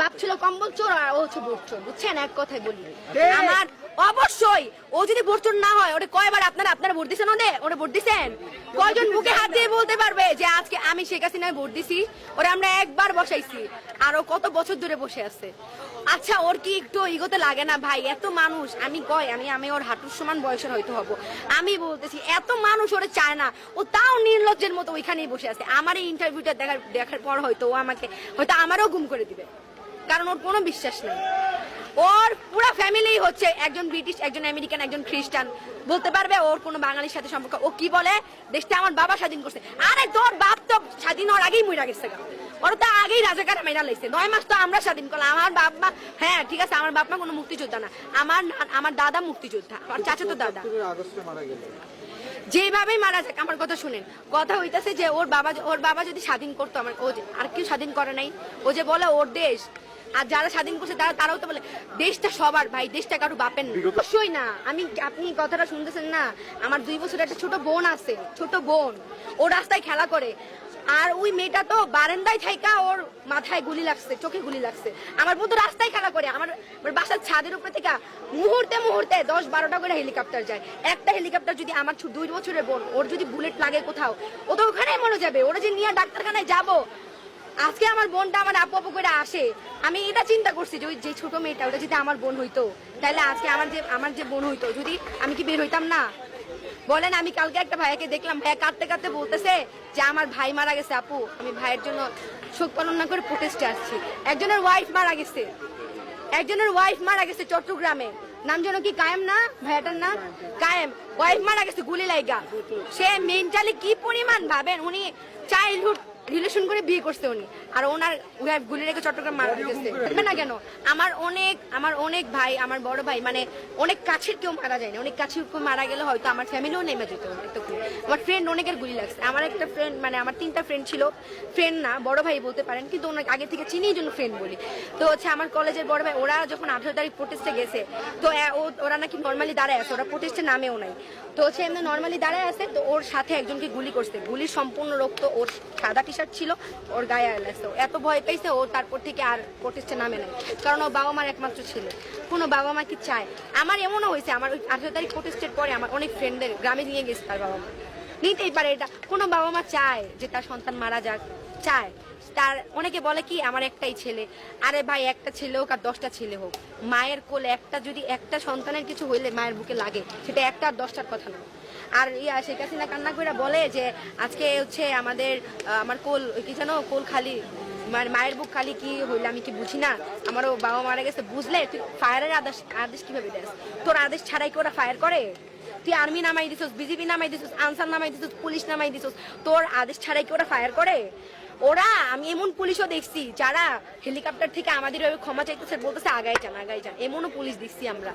বাপ ছিল কম্বল চোর আর ও হচ্ছে ভোট চোর, বুঝছেন? এক কথায় বলি আমার অবশ্যই ও যদি ভোট চোর না হয় ওরে কয়বার আপনারা ভোট দিচ্ছেন? ওরে ভোট দিচ্ছেন? কয়জন বুকে হাত দিয়ে বলতে পারবে যে আজকে আমি শেখ হাসিনায় ভোট দিছি? ওরে আমরা একবার বসাইছি আর ও কত বছর ধরে বসে আছে। আচ্ছা ওর কি একটু ইগোতে লাগে না ভাই? এত মানুষ, আমি ওর হাঁটুর সমান বয়সের হয়তো হব, আমি বলতেছি এত মানুষ ওরে চায় না, ও তাও নির্লজ্জের মতো ওইখানেই বসে আছে। আমার এই ইন্টারভিউটা দেখার পর হয়তো ও হয়তো আমারও গুম করে দিবে, কারণ ওর কোনো বিশ্বাস নেই। ওর পুরো ফ্যামিলি হচ্ছে একজন ব্রিটিশ, একজন আমেরিকান, একজন খ্রিস্টান। বলতে পারবে ওর কোনো বাঙালির সাথে সম্পর্ক? ও কি বলে দেশটা আমার বাবা স্বাধীন করছে। আরে তোর বাপ তো স্বাধীন হওয়ার আগেই মরে গেছে, ওরা তো আগেই রাজাকার মেরা লাইছে। 9 মাস তো আমরা স্বাধীন করলাম। আমার বাপ মা, হ্যাঁ ঠিক আছে, আমার বাপ মা কোনো মুক্তিযোদ্ধা না, আমার দাদা মুক্তিযোদ্ধা, আর চাচা তো দাদা। যেভাবেই মারা যাক, আমার কথা শুনেন, কথা হইতাছে যে ওর বাবা যদি স্বাধীন করতো, আমার ও আর কেউ স্বাধীন করে নাই। ও যে বলে ওর দেশ, আর যারা স্বাধীন করছে তারাও তো বলে দেশটা সবার ভাই, দেশটা কারো বাপের না। অবশ্যই না। আপনি কথাটা শুনতেছেন না? আমার 2 বছরের একটা ছোট বোন আছে, ছোট বোন, ও রাস্তায় খেলা করে, আর ওই মেয়েটা তো বারান্দায় থাইকা ওর মাথায় গুলি লাগছে, চোখে গুলি লাগছে। আমার বোন তো রাস্তায় খেলা করে, আমার বাসার ছাদের উপরে থেকে মুহূর্তে 10-12টা করে হেলিকপ্টার যায়। একটা হেলিকপ্টার যদি আমার 2 বছরের বোন, ওর যদি বুলেট লাগে কোথাও, ও তো ওখানেই মরে যাবে। ওরা যে নিয়ে ডাক্তারখানায় যাবো, আজকে আমার বোনটা আমার আপু করে আসে, আমি এটা চিন্তা করছি যে ওই যে ছোট মেয়েটা, ওটা যদি আমার বোন হইতো, তাহলে আজকে আমার যে বোন হইতো, যদি আমি কি বের হইতাম না? বলেন। আমি কালকে একটা ভাইয়াকে দেখলাম, ভাইয়া কাঁদতে কাঁদতে বলতেছে যে আমার ভাই মারা গেছে আপু, আমি ভাইয়ের জন্য শোক পালন না করে প্রোটেস্টে আসছি। একজনের ওয়াইফ মারা গেছে চট্টগ্রামে, নাম যেন কি কায়েম না ভাইয়াটার নাম? কায়েম। ওয়াইফ মারা গেছে গুলি লাইগা। সে মেন্টালি কি পরিমাণ ভাবেন, উনি চাইল্ডহুড রিলেশন করে বিয়ে করছে উনি, আর ওনার ওয়াইফ গুলি রেখে চট্টগ্রাম মারা গেছে না কেন? আমার অনেক ভাই, আমার বড় ভাই, মানে অনেক কাছের কেউ মারা যায় না, অনেক কাছের কেউ মারা গেলে হয়তো আমার ফ্যামিলিও নেমে যেত। আমার ফ্রেন্ড অনেকের গুলি লাগছে। আমার একটা ফ্রেন্ড, মানে আমার 3টা ফ্রেন্ড ছিল, ফ্রেন্ড না বড় ভাই বলতে পারেন, কিন্তু ওনার আগে থেকে চিনি, এই জন্য ফ্রেন্ড বলি। তো হচ্ছে আমার কলেজের বড় ভাই, ওরা যখন 18 তারিখ প্রোটেস্টে গেছে, তো ওরা নাকি নর্মালি দাঁড়ায় আছে, ওরা প্রোটেস্টে নামেও নাই। তো হচ্ছে এমনি নর্মালি দাঁড়ায় আছে, তো ওর সাথে একজনকে গুলি করছে, গুলির সম্পূর্ণ রক্ত, ওর সাদা টি শার্ট ছিল, ওর গায়ে লাগছে। এত ভয় পেয়েছে ও, তারপর থেকে আর প্রোটেস্টে নামে নাই, কারণ ও বাবা মার একমাত্র ছেলে। কোনো বাবা মা কি চায়? আমার এমনও হয়েছে, আমার ওই 18 তারিখ প্রোটেস্টের পরে আমার অনেক ফ্রেন্ডদের গ্রামে নিয়ে গেছে তার বাবা মা। নিতেই পারে এটা, কোনো বাবা মা চায় যে তার সন্তান মারা যাক? চায়? তার অনেকে বলে কি আমার একটাই ছেলে। আরে ভাই, একটা ছেলে হোক আর 10টা ছেলে হোক, মায়ের কোলে একটা সন্তানের কিছু হইলে মায়ের বুকে লাগে, সেটা একটা আর 10টার কথা না। আর শেখ হাসিনা কান্না করে বলে যে আজকে হচ্ছে আমার কোল কি জানো, কোল খালি, মায়ের বুক খালি, কি হইলে আমি কি বুঝি না? আমারও বাবা মারা গেছে, বুঝলে? তুই ফায়ারের আদেশ কিভাবে দেস? তোর আদেশ ছাড়াই কি ওরা ফায়ার করে? তুই আর্মি নামাই দিছিস, বিজেপি নামাই দিছিস, আনসার নামাই দিছিস, পুলিশ নামাই দিছিস, তোর আদেশ ছাড়াই কি ওরা ফায়ার করে? আমি এমন পুলিশও দেখছি যারা হেলিকপ্টার থেকে আমাদের ক্ষমা চাইতেছে, বলতেছে আগাই যান। এমনও পুলিশ দেখছি আমরা।